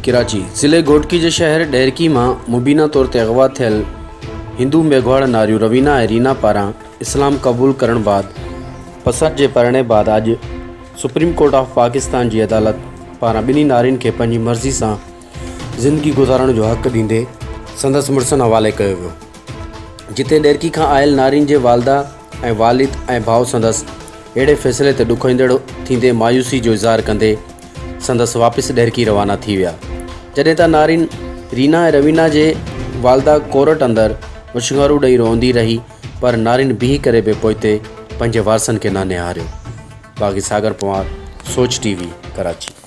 कराची ज़िले घोटकी के शहर डेरकी में मुबीना तौर पर अगवा थियल हिंदू मेघवाड़ नारियूं रवीना और रीना पारां इस्लाम कबूल करण बाद पसंद के पढ़ने बाद अज सुप्रीम कोर्ट ऑफ पाकिस्तान की अदालत पारां बिन्हीं नारियुनि खे पंहिंजी मर्ज़ी से ज़िंदगी गुजारण जो हक़ दींदे संदसि मुड़सन हवाले कयो वियो, जिते डेरकी खां आयल नारियुनि जे वालदा ऐं वालिद ऐं भाउ संदसि अहिड़े फ़ैसिले ते ॾुखोईंदड़ थींदे मायूसी जो इज़हार कंदे संदसि वापसि डेरकी रवाना थी विया। जॾहिं त नारियुनि रीना ऐं रवीना जे वालदा कोर्ट अंदरि मुशंगारू ॾेई रोंदी रही, पर नारियुनि बीही करे बि पोइते पंहिंजे वारसनि खे न निहारियो। बाग़ी सागर पवार, सोच TV, कराची।